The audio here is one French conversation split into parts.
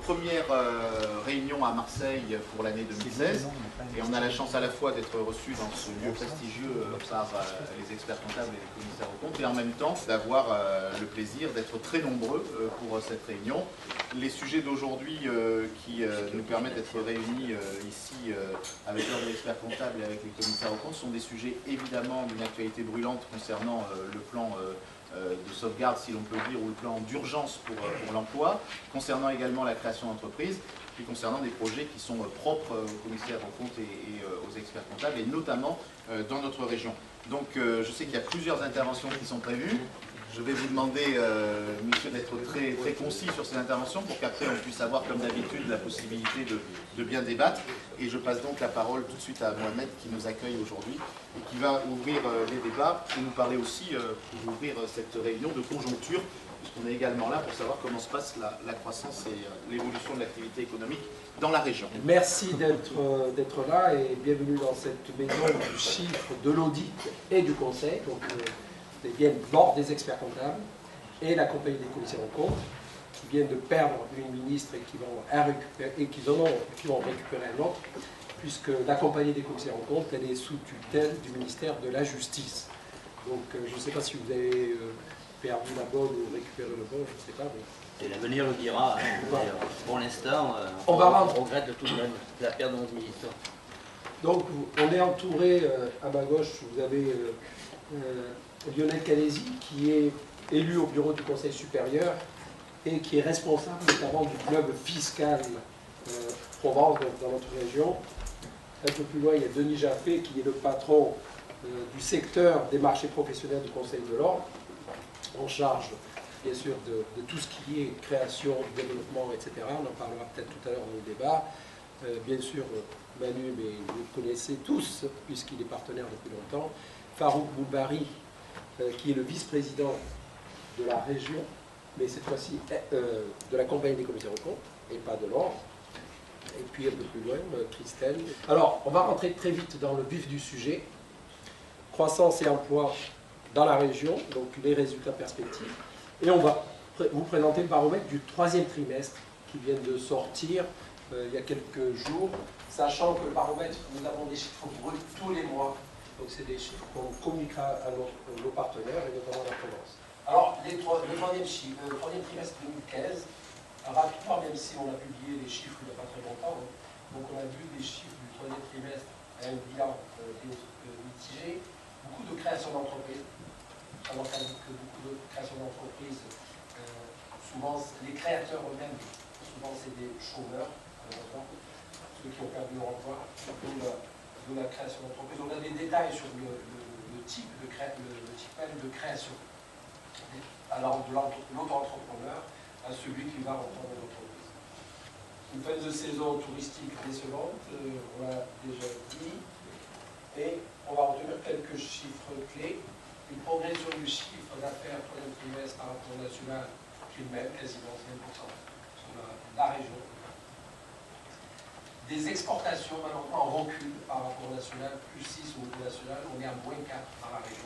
première réunion à Marseille pour l'année 2016 et on a la chance à la fois d'être reçu dans ce lieu prestigieux par les experts comptables et les commissaires aux comptes et en même temps d'avoir le plaisir d'être très nombreux pour cette réunion. Les sujets d'aujourd'hui qui nous permettent d'être réunis ici avec l'ordre des experts comptables et avec les commissaires aux comptes sont des sujets évidemment d'une actualité brûlante concernant le plan de sauvegarde, si l'on peut dire, ou le plan d'urgence pour l'emploi, concernant également la création d'entreprises, et concernant des projets qui sont propres aux commissaires aux comptes et aux experts comptables, et notamment dans notre région. Donc je sais qu'il y a plusieurs interventions qui sont prévues. Je vais vous demander, monsieur, d'être très concis sur ces interventions pour qu'après on puisse avoir, comme d'habitude, la possibilité de bien débattre. Et je passe donc la parole tout de suite à Mohamed qui nous accueille aujourd'hui et qui va ouvrir les débats et nous parler aussi, pour ouvrir cette réunion, de conjoncture, puisqu'on est également là pour savoir comment se passe la croissance et l'évolution de l'activité économique dans la région. Merci d'être là et bienvenue dans cette maison du chiffre, de l'audit et du conseil. Donc, viennent bord des experts comptables et la compagnie des commissaires aux comptes qui viennent de perdre une ministre et qui vont récupérer un autre, puisque la compagnie des commissaires aux comptes elle est sous tutelle du ministère de la Justice. Donc je ne sais pas si vous avez perdu la bonne ou récupéré le bon, je ne sais pas. Mais... Et l'avenir le dira. Voilà. Pour l'instant, on regrette tout de même la perte de notre ministre. Donc on est entouré, à ma gauche, vous avez Lionel Calesi, qui est élu au bureau du Conseil supérieur et qui est responsable notamment du club fiscal Provence dans notre région. Un peu plus loin, il y a Denis Jaffé, qui est le patron du secteur des marchés professionnels du Conseil de l'Ordre, en charge bien sûr de tout ce qui est création, développement, etc. On en parlera peut-être tout à l'heure dans le débat. Bien sûr, Manu, mais vous le connaissez tous, puisqu'il est partenaire depuis longtemps. Farouk Boubari, qui est le vice-président de la région, mais cette fois-ci de la compagnie des commissaires aux comptes, et pas de l'ordre. Et puis un peu plus loin, Christelle. Alors, on va rentrer très vite dans le vif du sujet. Croissance et emploi dans la région, donc les résultats perspectives. Et on va vous présenter le baromètre du 3e trimestre qui vient de sortir il y a quelques jours, sachant que le baromètre, nous avons des chiffres bruts tous les mois. Donc c'est des chiffres qu'on communiquera à nos partenaires et notamment à la Provence. Alors le troisième trimestre 2015, rapidement, même si on a publié les chiffres il n'y a pas très longtemps, donc on a vu des chiffres du troisième trimestre à un bilan mitigé, beaucoup de création d'entreprises. Alors que beaucoup de création d'entreprises, souvent les créateurs eux-mêmes, souvent c'est des chômeurs, ceux qui ont perdu leur emploi, surtout de la création d'entreprise. On a des détails sur le type même de création. Alors de l'auto-entrepreneur à celui qui va reprendre l'entreprise. Une fin de saison touristique décevante, on l'a déjà dit. Et on va retenir quelques chiffres clés. Une progression du chiffre d'affaires pour le trimestre par rapport au national qui est le même, quasiment 5% sur la région. Des exportations, malheureusement, en recul par rapport au national, plus 6 au niveau national, on est à moins 4 par la région.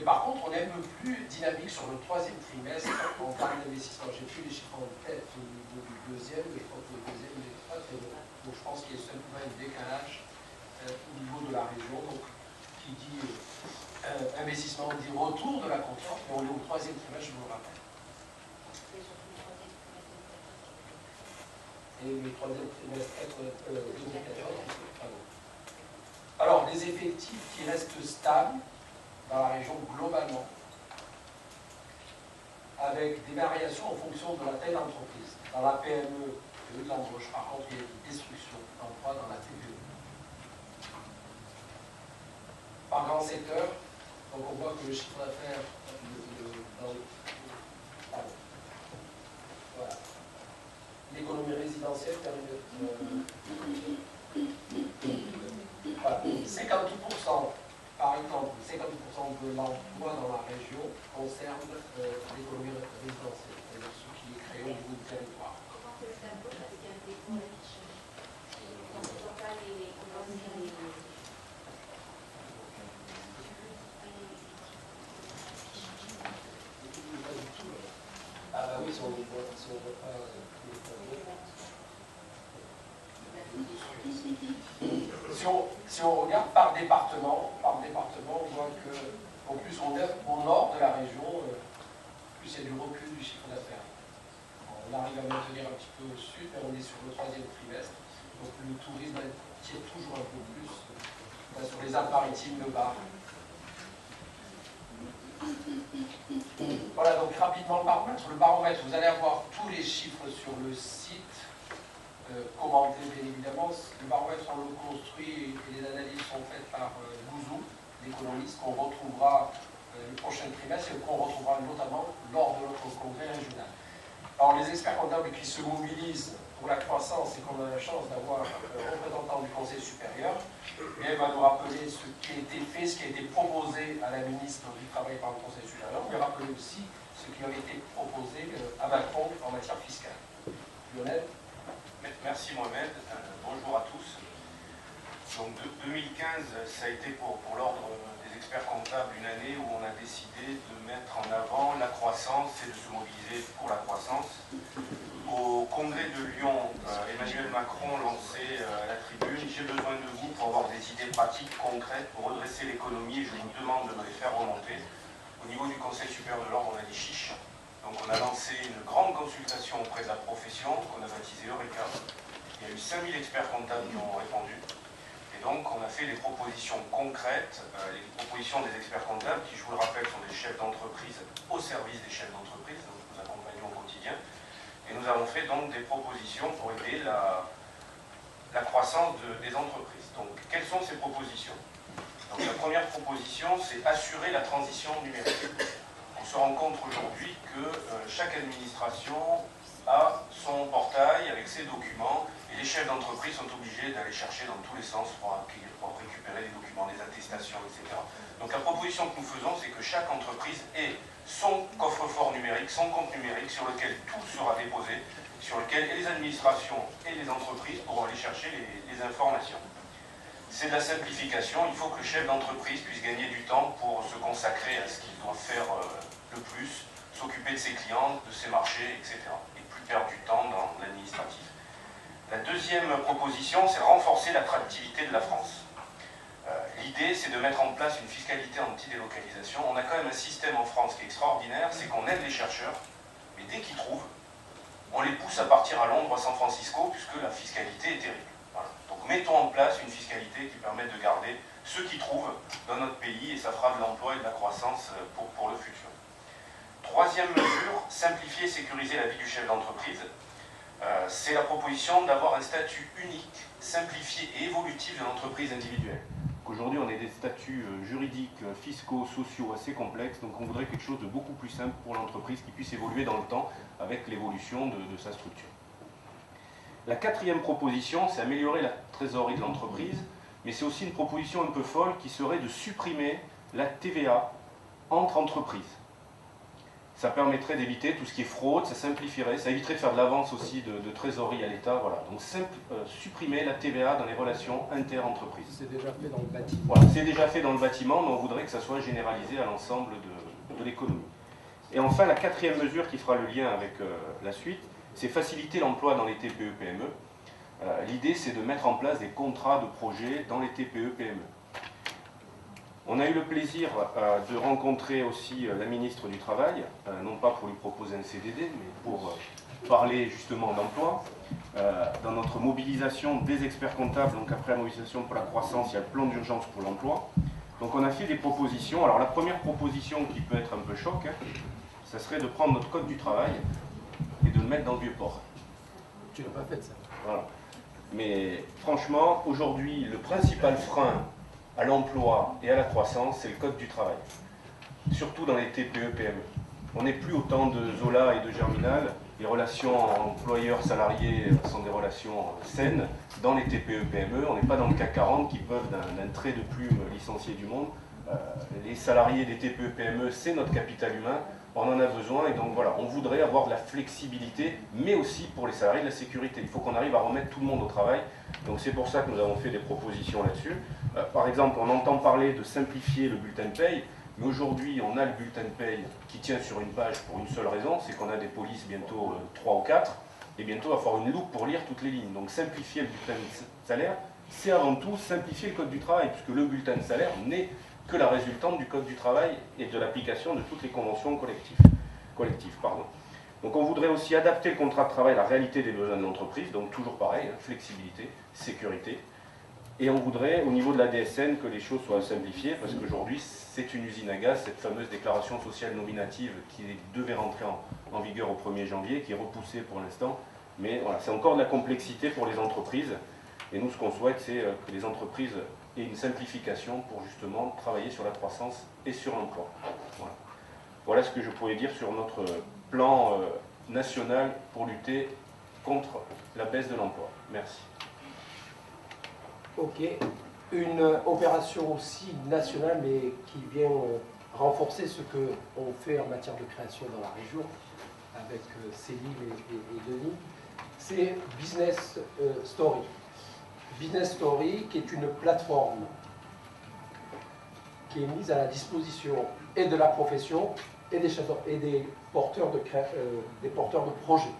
Et par contre, on est un peu plus dynamique sur le 3e trimestre en termes d'investissement. J'ai plus les chiffres en tête au niveau du 2e, mais je crois que le 2e n'est pas très bon. Donc je pense qu'il y a simplement un décalage au niveau de la région. Donc, qui dit investissement, dit retour de la confiance, mais on est au 3e trimestre, je vous le rappelle. Et le 3e trimestre 2014. Alors, les effectifs qui restent stables dans la région globalement, avec des variations en fonction de la taille d'entreprise. Dans la PME, il y a eu de l'embauche, par contre, il y a eu une destruction d'emplois dans la TPE. Par grand secteur, donc on voit que le chiffre d'affaires voilà. L'économie résidentielle termine voilà. 50%, par exemple, 50% de l'emploi dans la région concerne l'économie résidentielle, c'est-à-dire ce qui est créé au niveau du territoire. Comment c'est un peu parce qu'il y a des cours qui changent. On ne voit pas les Ah bah oui, si on est Si on regarde par département, on voit qu'en plus on est au nord de la région, plus il y a du recul du chiffre d'affaires. On arrive à maintenir un petit peu au sud, mais on est sur le 3e trimestre. Donc le tourisme tire toujours un peu plus sur les Alpes-Maritimes, le Var. Voilà, donc rapidement le baromètre, vous allez avoir tous les chiffres sur le site, commentés bien évidemment. Le baromètre, on le construit et les analyses sont faites par Bouzou, l'économiste, qu'on retrouvera le prochain trimestre et qu'on retrouvera notamment lors de notre congrès régional. Alors les experts comptables qui se mobilisent pour la croissance et qu'on a la chance d'avoir un représentant du Conseil supérieur, il va nous rappeler ce qui a été fait, ce qui a été proposé à la ministre du Travail par le Conseil supérieur, mais rappeler aussi ce qui avait été proposé à Macron en matière fiscale. Lionel. Merci Mohamed, bonjour à tous. Donc 2015, ça a été pour l'ordre des experts comptables une année où on a décidé de mettre en avant la croissance et de se mobiliser pour la croissance. Au congrès de Lyon, Emmanuel Macron lançait à la tribune « J'ai besoin de vous pour avoir des idées pratiques, concrètes, pour redresser l'économie et je vous demande de me les faire remonter ». Au niveau du Conseil supérieur de l'ordre, on a dit chiche. Donc on a lancé une grande consultation auprès de la profession, qu'on a baptisée Eureka. Il y a eu 5000 experts comptables qui ont répondu. Et donc on a fait des propositions concrètes, les propositions des experts comptables, qui je vous le rappelle sont des chefs d'entreprise au service des chefs d'entreprise, donc nous accompagnons au quotidien. Et nous avons fait donc des propositions pour aider la croissance des entreprises. Donc quelles sont ces propositions? Donc la première proposition, c'est assurer la transition numérique. On se rend compte aujourd'hui que chaque administration a son portail avec ses documents et les chefs d'entreprise sont obligés d'aller chercher dans tous les sens pour récupérer les documents, les attestations, etc. Donc la proposition que nous faisons, c'est que chaque entreprise ait son coffre-fort numérique, son compte numérique sur lequel tout sera déposé, sur lequel les administrations et les entreprises pourront aller chercher les informations. C'est de la simplification, il faut que le chef d'entreprise puisse gagner du temps pour se consacrer à ce qu'il doit faire le plus, s'occuper de ses clients, de ses marchés, etc. Et plus perdre du temps dans l'administratif. La deuxième proposition, c'est renforcer l'attractivité de la France. L'idée, c'est de mettre en place une fiscalité anti-délocalisation. On a quand même un système en France qui est extraordinaire, c'est qu'on aide les chercheurs, mais dès qu'ils trouvent, on les pousse à partir à Londres ou à San Francisco, puisque la fiscalité est terrible. Voilà. Donc mettons en place une fiscalité qui permette de garder ceux qui trouvent dans notre pays, et ça fera de l'emploi et de la croissance pour le futur. Troisième mesure, simplifier et sécuriser la vie du chef d'entreprise. C'est la proposition d'avoir un statut unique, simplifié et évolutif de l'entreprise individuelle. Aujourd'hui, on a des statuts juridiques, fiscaux, sociaux assez complexes, donc on voudrait quelque chose de beaucoup plus simple pour l'entreprise qui puisse évoluer dans le temps avec l'évolution de sa structure. La quatrième proposition, c'est améliorer la trésorerie de l'entreprise, mais c'est aussi une proposition un peu folle qui serait de supprimer la TVA entre entreprises. Ça permettrait d'éviter tout ce qui est fraude, ça simplifierait, ça éviterait de faire de l'avance aussi de trésorerie à l'État. Voilà. Donc supprimer la TVA dans les relations inter-entreprises. C'est déjà fait dans le bâtiment. Voilà, c'est déjà fait dans le bâtiment, mais on voudrait que ça soit généralisé à l'ensemble de l'économie. Et enfin, la quatrième mesure qui fera le lien avec la suite, c'est faciliter l'emploi dans les TPE-PME. L'idée, c'est de mettre en place des contrats de projet dans les TPE-PME. On a eu le plaisir de rencontrer aussi la ministre du Travail, non pas pour lui proposer un CDD, mais pour parler justement d'emploi. Dans notre mobilisation des experts comptables, donc après la mobilisation pour la croissance, il y a le plan d'urgence pour l'emploi. Donc on a fait des propositions. Alors la première proposition qui peut être un peu choc, ça serait de prendre notre code du travail et de le mettre dans le Vieux-Port. Tu n'as pas fait ça. Voilà. Mais franchement, aujourd'hui, le principal frein à l'emploi et à la croissance, c'est le code du travail. Surtout dans les TPE-PME. On n'est plus au temps de Zola et de Germinal. Les relations employeurs-salariés sont des relations saines. Dans les TPE-PME, on n'est pas dans le CAC 40 qui peuvent d'un trait de plume licencier du monde. Les salariés des TPE-PME, c'est notre capital humain. On en a besoin et donc voilà, on voudrait avoir de la flexibilité, mais aussi pour les salariés de la sécurité. Il faut qu'on arrive à remettre tout le monde au travail. Donc c'est pour ça que nous avons fait des propositions là-dessus. Par exemple, on entend parler de simplifier le bulletin de paye, Mais aujourd'hui, on a le bulletin de paye qui tient sur une page pour une seule raison, c'est qu'on a des polices bientôt 3 ou 4, et bientôt il va falloir une loupe pour lire toutes les lignes. Donc simplifier le bulletin de salaire, c'est avant tout simplifier le code du travail, puisque le bulletin de salaire n'est que la résultante du code du travail et de l'application de toutes les conventions collectives. Donc on voudrait aussi adapter le contrat de travail à la réalité des besoins de l'entreprise, donc toujours pareil, flexibilité, sécurité. Et on voudrait, au niveau de la DSN, que les choses soient simplifiées, parce qu'aujourd'hui, c'est une usine à gaz, cette fameuse déclaration sociale nominative qui devait rentrer en vigueur au 1er janvier, qui est repoussée pour l'instant. Mais voilà, c'est encore de la complexité pour les entreprises. Et nous, ce qu'on souhaite, c'est que les entreprises aient une simplification pour justement travailler sur la croissance et sur l'emploi. Voilà. Voilà ce que je pouvais dire sur notre plan national pour lutter contre la baisse de l'emploi. Merci. Ok. Une opération aussi nationale, mais qui vient renforcer ce qu'on fait en matière de création dans la région, avec Céline et Denis, c'est Business Story. Business Story, qui est une plateforme qui est mise à la disposition et de la profession et des porteurs de projets.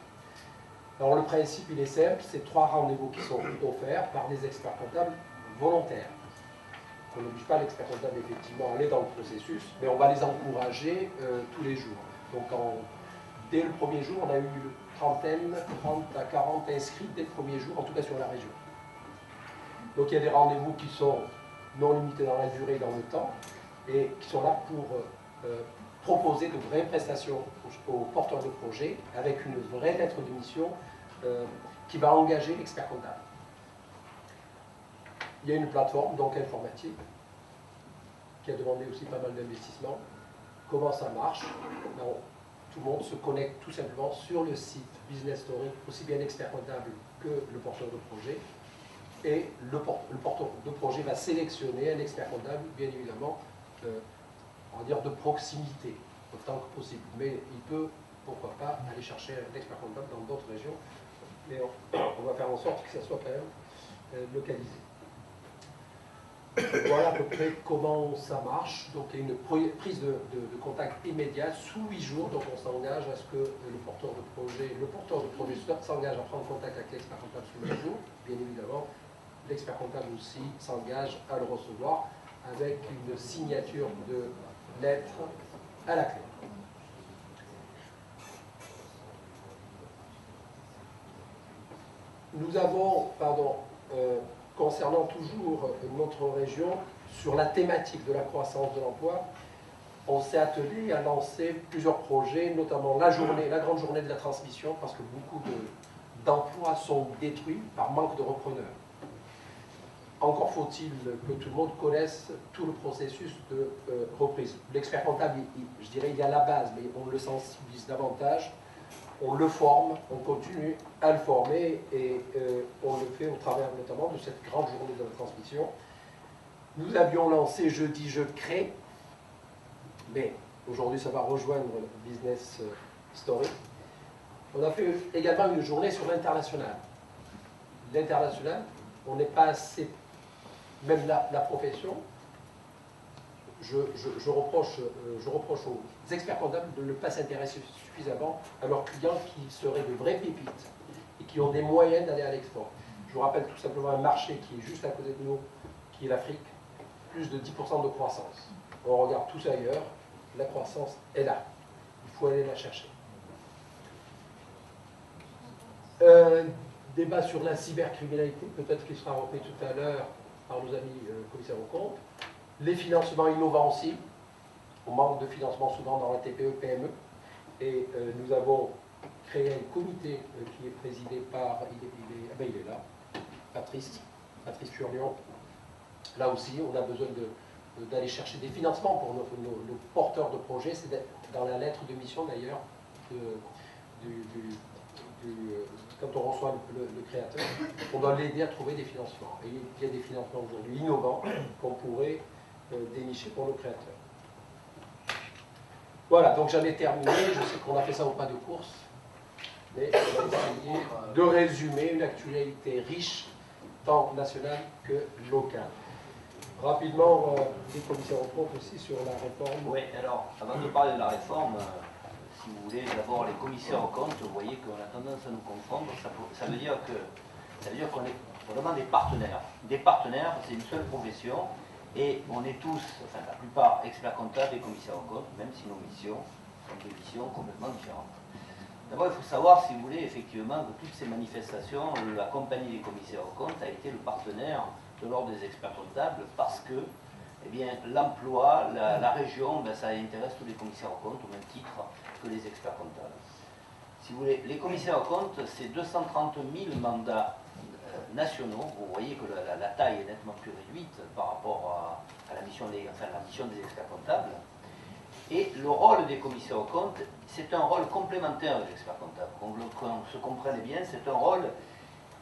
Alors le principe, il est simple, c'est 3 rendez-vous qui sont offerts par des experts comptables volontaires. On n'oblige pas l'expert comptable effectivement à aller dans le processus, mais on va les encourager tous les jours. Donc dès le premier jour, on a eu 30 à 40 inscrits dès le premier jour, en tout cas sur la région. Donc il y a des rendez-vous qui sont non limités dans la durée et dans le temps, et qui sont là pour proposer de vraies prestations aux porteurs de projets, avec une vraie lettre de mission qui va engager l'expert comptable. Il y a une plateforme, donc informatique, qui a demandé aussi pas mal d'investissements. Comment ça marche? Tout le monde se connecte tout simplement sur le site Business Story, aussi bien l'expert comptable que le porteur de projet. Et le porteur de projet va sélectionner un expert comptable, bien évidemment, on va dire de proximité, autant que possible. Mais il peut, pourquoi pas, aller chercher un expert comptable dans d'autres régions. Mais on va faire en sorte que ça soit quand même localisé. Voilà à peu près comment ça marche. Donc il y a une prise de contact immédiate sous 8 jours. Donc on s'engage à ce que le porteur de projet s'engage à prendre contact avec l'expert comptable sous 8 jours. Bien évidemment, l'expert comptable aussi s'engage à le recevoir avec une signature de lettre à la clé. Nous avons, concernant toujours notre région, sur la thématique de la croissance de l'emploi, on s'est attelé à lancer plusieurs projets, notamment la grande journée de la transmission, parce que beaucoup d'emplois sont détruits par manque de repreneurs. Encore faut-il que tout le monde connaisse tout le processus de reprise. L'expert comptable, je dirais, il est à la base, mais on le sensibilise davantage, on le forme, on continue à le former et on le fait au travers notamment de cette grande journée de la transmission. Nous avions lancé Jeudi Je Crée, mais aujourd'hui ça va rejoindre le Business Story. On a fait également une journée sur l'international. L'international, on n'est pas assez, même la profession, je reproche aux experts comptables de ne pas s'intéresser suffisamment à leurs clients qui seraient de vraies pépites et qui ont des moyens d'aller à l'export. Je vous rappelle tout simplement un marché qui est juste à côté de nous, qui est l'Afrique, plus de 10% de croissance. On regarde tous ailleurs, la croissance est là. Il faut aller la chercher. Débat sur la cybercriminalité, peut-être qu'il sera repris tout à l'heure par nos amis commissaires aux comptes. Les financements innovants aussi. On manque de financement souvent dans la TPE, PME. Et nous avons créé un comité qui est présidé par, il est là, Patrice Furlion. Là aussi, on a besoin d'aller chercher des financements pour nos porteurs de projets. C'est dans la lettre de mission d'ailleurs, quand on reçoit le créateur, on doit l'aider à trouver des financements. Et il y a des financements aujourd'hui innovants qu'on pourrait dénicher pour le créateur. Voilà, donc j'en ai terminé. Je sais qu'on a fait ça au pas de course, mais on va essayer de résumer une actualité riche, tant nationale que locale. Rapidement, les commissaires aux comptes aussi sur la réforme. Oui, alors, avant de parler de la réforme, si vous voulez, d'abord les commissaires aux comptes, vous voyez qu'on a tendance à nous confondre. Ça veut dire qu'on est vraiment des partenaires. Des partenaires, c'est une seule profession, et on est tous, enfin la plupart, experts comptables et commissaires aux comptes, même si nos missions sont des missions complètement différentes. D'abord, il faut savoir, si vous voulez, effectivement, que toutes ces manifestations, la compagnie des commissaires aux comptes a été le partenaire de l'ordre des experts comptables parce que, eh bien, l'emploi, la région, ben, ça intéresse tous les commissaires aux comptes au même titre que les experts comptables. Si vous voulez, les commissaires aux comptes, c'est 230 000 mandats nationaux. Vous voyez que la taille est nettement plus réduite par rapport à la mission des experts comptables. Et le rôle des commissaires aux comptes, c'est un rôle complémentaire des experts comptables. Qu'on se comprenne bien, c'est un rôle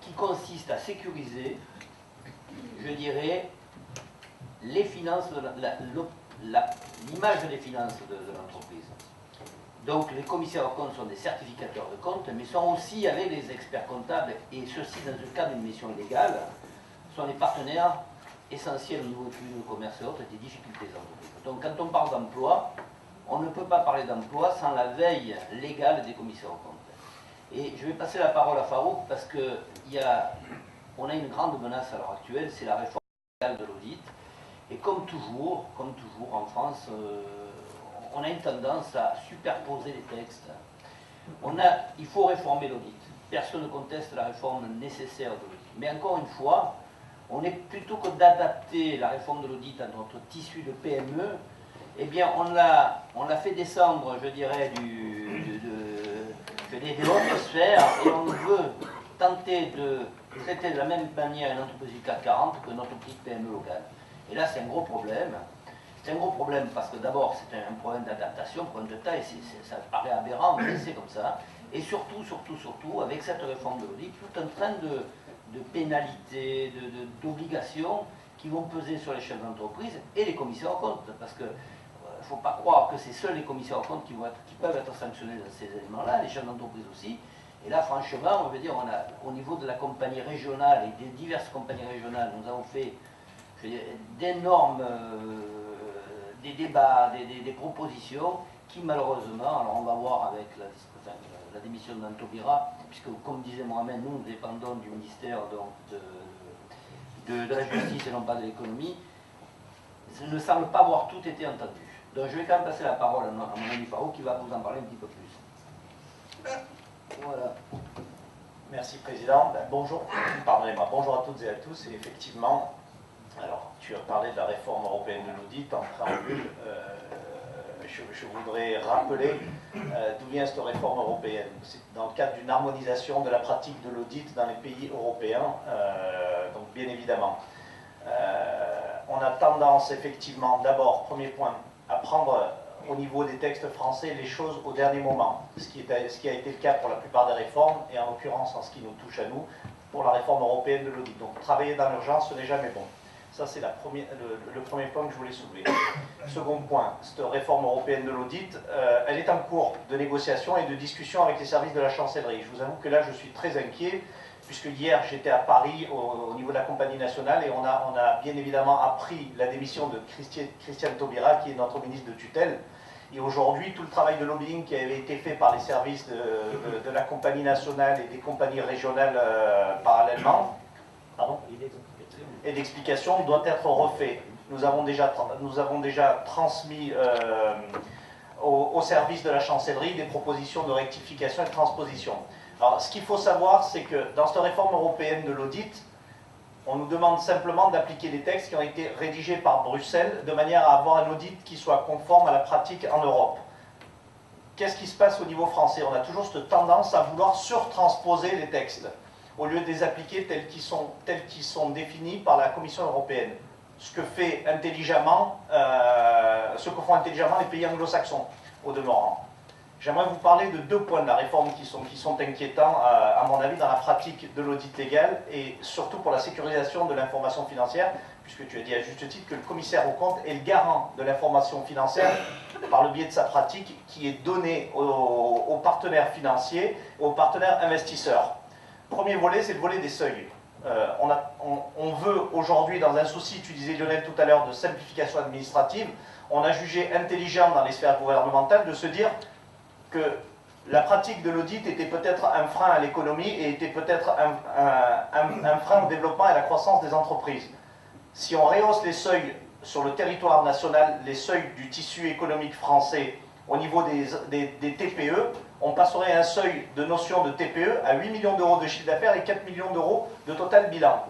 qui consiste à sécuriser, je dirais, les finances, l'image des finances de l'entreprise. Donc les commissaires aux comptes sont des certificateurs de comptes, mais sont aussi, avec les experts comptables, et ceci dans le cadre d'une mission légale, sont les partenaires essentiels au niveau du tribunal de commerce et autres et des difficultés entreprises. Donc quand on parle d'emploi, on ne peut pas parler d'emploi sans la veille légale des commissaires aux comptes. Et je vais passer la parole à Farouk parce qu'on a une grande menace à l'heure actuelle, c'est la réforme légale de l'audit. Et comme toujours en France, on a une tendance à superposer les textes. Il faut réformer l'audit. Personne ne conteste la réforme nécessaire de l'audit. Mais encore une fois, on est plutôt que d'adapter la réforme de l'audit à notre tissu de PME, eh bien, on l'a fait descendre, je dirais, des hautes sphères, et on veut tenter de traiter de la même manière une entreprise du CAC 40 que notre petite PME locale. Et là, c'est un gros problème. C'est un gros problème parce que d'abord, c'est un problème d'adaptation, un problème de taille, ça paraît aberrant, mais c'est comme ça. Et surtout, avec cette réforme de l'audit, tout un train de pénalités, d'obligations qui vont peser sur les chefs d'entreprise et les commissaires aux comptes. Parce que il ne faut pas croire que c'est seuls les commissaires aux comptes qui peuvent être sanctionnés dans ces éléments-là, les chefs d'entreprise aussi. Et là, franchement, on veut dire, au niveau de la compagnie régionale et des diverses compagnies régionales, nous avons fait d'énormes des débats, des propositions qui malheureusement, alors on va voir avec la démission d'Antobira, puisque comme disait Mohamed, nous dépendons du ministère donc, de la justice et non pas de l'économie, ne semble pas avoir tout été entendu. Donc je vais quand même passer la parole à mon ami Farouk qui va vous en parler un petit peu plus. Voilà. Merci Président. Bonjour, pardonnez-moi, bonjour à toutes et à tous. Et effectivement, alors tu as parlé de la réforme européenne de l'audit en préambule. Je voudrais rappeler d'où vient cette réforme européenne. C'est dans le cadre d'une harmonisation de la pratique de l'audit dans les pays européens, donc bien évidemment. On a tendance effectivement, d'abord, premier point, à prendre au niveau des textes français les choses au dernier moment, ce qui a été le cas pour la plupart des réformes, et en l'occurrence en ce qui nous touche à nous, pour la réforme européenne de l'audit. Donc travailler dans l'urgence, ce n'est jamais bon. Ça, c'est le premier point que je voulais soulever. Second point, cette réforme européenne de l'audit, elle est en cours de négociation et de discussion avec les services de la chancellerie. Je vous avoue que là, je suis très inquiet, puisque hier, j'étais à Paris au niveau de la compagnie nationale et on a bien évidemment appris la démission de Christiane Taubira, qui est notre ministre de tutelle. Et aujourd'hui, tout le travail de lobbying qui avait été fait par les services de la compagnie nationale et des compagnies régionales parallèlement, et d'explication doit être refait. Nous avons déjà transmis au service de la chancellerie des propositions de rectification et de transposition. Alors, ce qu'il faut savoir, c'est que dans cette réforme européenne de l'audit, on nous demande simplement d'appliquer les textes qui ont été rédigés par Bruxelles de manière à avoir un audit qui soit conforme à la pratique en Europe. Qu'est-ce qui se passe au niveau français? On a toujours cette tendance à vouloir surtransposer les textes, au lieu de les appliquer tels qu'ils sont définis par la Commission européenne. Ce que font intelligemment les pays anglo-saxons, au demeurant. J'aimerais vous parler de deux points de la réforme qui sont inquiétants, à mon avis, dans la pratique de l'audit légal et surtout pour la sécurisation de l'information financière, puisque tu as dit à juste titre que le commissaire aux comptes est le garant de l'information financière par le biais de sa pratique qui est donnée aux partenaires financiers, aux partenaires investisseurs. Premier volet, c'est le volet des seuils. on veut aujourd'hui, dans un souci, tu disais Lionel tout à l'heure, de simplification administrative, on a jugé intelligent dans les sphères gouvernementales de se dire que la pratique de l'audit était peut-être un frein à l'économie et était peut-être un frein au développement et à la croissance des entreprises. Si on rehausse les seuils sur le territoire national, les seuils du tissu économique français au niveau des TPE, on passerait un seuil de notion de TPE à 8 millions d'euros de chiffre d'affaires et 4 millions d'euros de total bilan.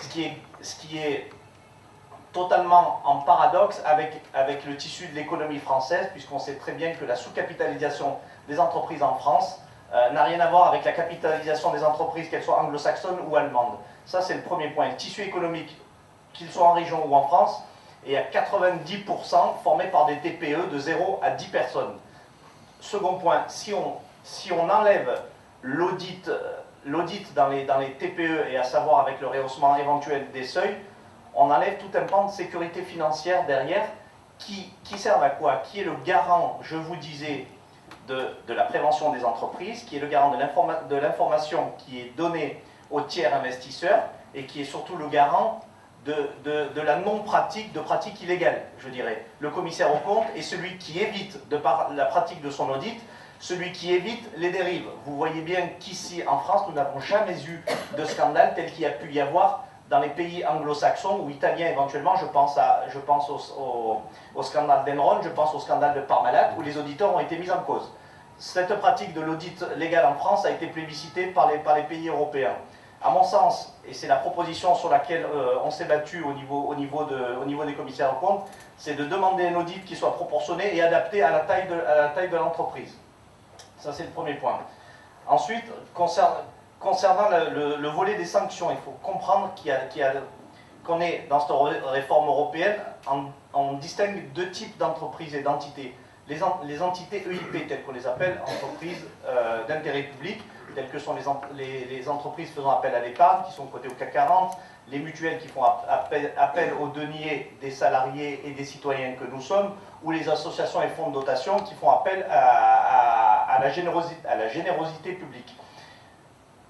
Ce qui est totalement en paradoxe avec le tissu de l'économie française, puisqu'on sait très bien que la sous-capitalisation des entreprises en France n'a rien à voir avec la capitalisation des entreprises, qu'elles soient anglo-saxonnes ou allemandes. Ça, c'est le premier point. Le tissu économique, qu'il soit en région ou en France, est à 90% formé par des TPE de 0 à 10 personnes. Second point, si on enlève l'audit dans les TPE, et à savoir avec le rehaussement éventuel des seuils, on enlève tout un pan de sécurité financière derrière qui servent à quoi? Qui est le garant, je vous disais, de la prévention des entreprises, qui est le garant de l'information qui est donnée aux tiers investisseurs et qui est surtout le garant de la non-pratique, de pratiques illégales, je dirais. Le commissaire aux comptes est celui qui évite, de par la pratique de son audit, celui qui évite les dérives. Vous voyez bien qu'ici, en France, nous n'avons jamais eu de scandale tel qu'il y a pu y avoir dans les pays anglo-saxons ou italiens éventuellement. Je pense au scandale d'Enron, je pense au scandale de Parmalat, où les auditeurs ont été mis en cause. Cette pratique de l'audit légal en France a été plébiscitée par les pays européens. À mon sens, et c'est la proposition sur laquelle on s'est battu au niveau des commissaires aux comptes, c'est de demander un audit qui soit proportionné et adapté à la taille de l'entreprise. Ça, c'est le premier point. Ensuite, concernant le volet des sanctions, il faut comprendre qu'on est dans cette réforme européenne, on distingue deux types d'entreprises et d'entités. Les entités EIP, telles qu'on les appelle, entreprises d'intérêt public, telles que sont les entreprises faisant appel à l'épargne, qui sont cotées au CAC 40, les mutuelles qui font appel aux deniers des salariés et des citoyens que nous sommes, ou les associations et fonds de dotation qui font appel à la générosité publique.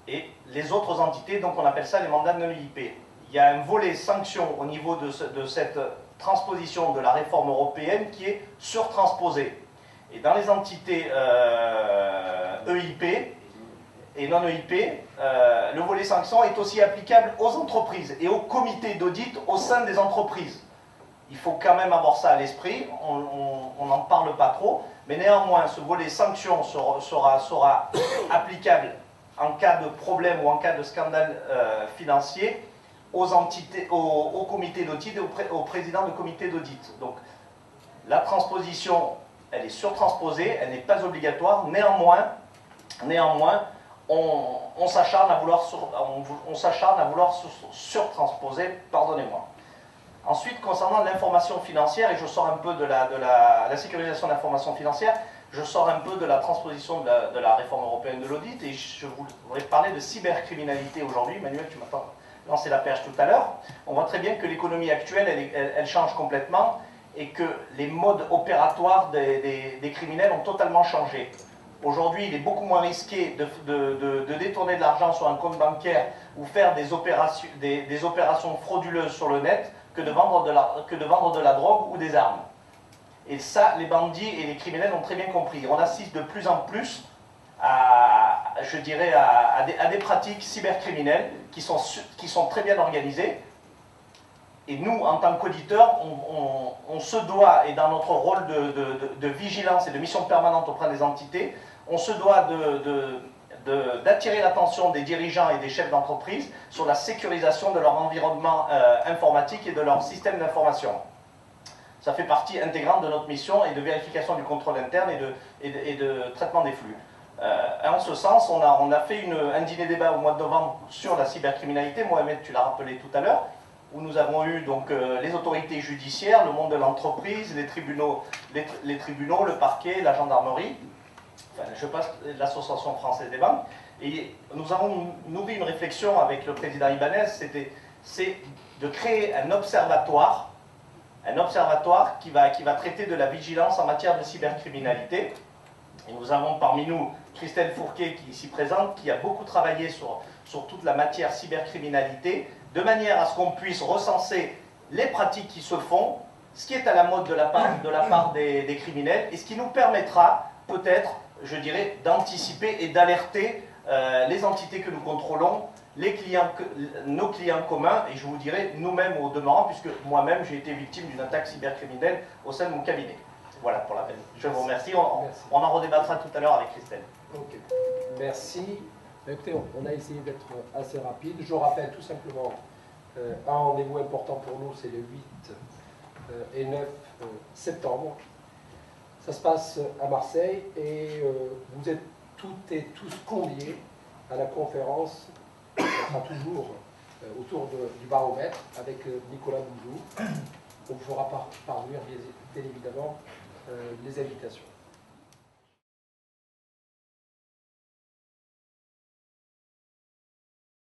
Et les autres entités, donc on appelle ça les mandats non EIP. Il y a un volet sanction au niveau de cette transposition de la réforme européenne qui est surtransposée. Et dans les entités EIP et non EIP, le volet sanction est aussi applicable aux entreprises et aux comités d'audit au sein des entreprises. Il faut quand même avoir ça à l'esprit, on n'en parle pas trop, mais néanmoins ce volet sanction sera applicable en cas de problème ou en cas de scandale financier aux comités d'audit et aux présidents de comités d'audit. Donc la transposition, elle est surtransposée, elle n'est pas obligatoire, néanmoins on s'acharne à vouloir surtransposer, pardonnez-moi. Ensuite, concernant l'information financière, et je sors un peu de la sécurisation de l'information financière, je sors un peu de la transposition de la réforme européenne de l'audit, et je voudrais parler de cybercriminalité aujourd'hui. Manuel, tu m'as lancé la perche tout à l'heure. On voit très bien que l'économie actuelle, elle change complètement, et que les modes opératoires des criminels ont totalement changé. Aujourd'hui, il est beaucoup moins risqué de détourner de l'argent sur un compte bancaire ou faire des opérations frauduleuses sur le net que de vendre de la drogue ou des armes. Et ça, les bandits et les criminels ont très bien compris. On assiste de plus en plus à des pratiques cybercriminelles qui sont très bien organisées. Et nous, en tant qu'auditeurs, on se doit, et dans notre rôle de vigilance et de mission permanente auprès des entités, on se doit d'attirer l'attention des dirigeants et des chefs d'entreprise sur la sécurisation de leur environnement informatique et de leur système d'information. Ça fait partie intégrante de notre mission et de vérification du contrôle interne et de traitement des flux. En ce sens, on a fait un dîner-débat au mois de novembre sur la cybercriminalité. Mohamed, tu l'as rappelé tout à l'heure, où nous avons eu donc les autorités judiciaires, le monde de l'entreprise, les tribunaux, le parquet, la gendarmerie, enfin, je passe l'Association française des banques, et nous avons nourri une réflexion avec le président Ibanez, c'est de créer un observatoire qui va traiter de la vigilance en matière de cybercriminalité. Et nous avons parmi nous Christelle Fourquet, qui est ici présente, qui a beaucoup travaillé sur sur toute la matière cybercriminalité, de manière à ce qu'on puisse recenser les pratiques qui se font, ce qui est à la mode de la part des criminels, et ce qui nous permettra peut-être, je dirais, d'anticiper et d'alerter les entités que nous contrôlons, nos clients communs, et je vous dirais nous-mêmes au demeurant, puisque moi-même j'ai été victime d'une attaque cybercriminelle au sein de mon cabinet. Voilà pour la peine. Je vous remercie. On en redébattra tout à l'heure avec Christelle. Ok. Merci. Écoutez, on a essayé d'être assez rapide. Je rappelle tout simplement un rendez-vous important pour nous, c'est le 8 et 9 septembre. Ça se passe à Marseille et vous êtes toutes et tous conviés à la conférence. Ça sera toujours autour du baromètre avec Nicolas Bouzou. On vous fera parvenir bien évidemment les invitations.